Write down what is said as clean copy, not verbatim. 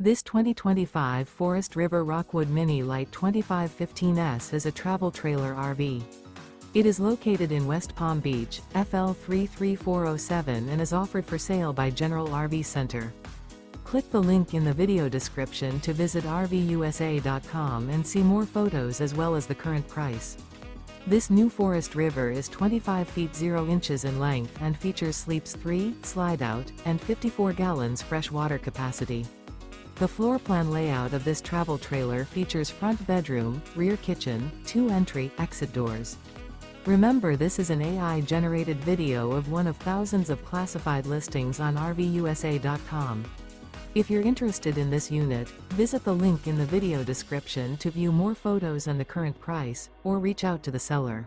This 2025 Forest River Rockwood Mini Lite 2515S is a travel trailer RV. It is located in West Palm Beach, FL 33407 and is offered for sale by General RV Center. Click the link in the video description to visit RVUSA.com and see more photos as well as the current price. This new Forest River is 25 feet 0 inches in length and features sleeps 3, slide-out, and 54 gallons fresh water capacity. The floor plan layout of this travel trailer features front bedroom, rear kitchen, 2 entry/exit doors. Remember, this is an AI-generated video of one of thousands of classified listings on RVUSA.com. If you're interested in this unit, visit the link in the video description to view more photos and the current price, or reach out to the seller.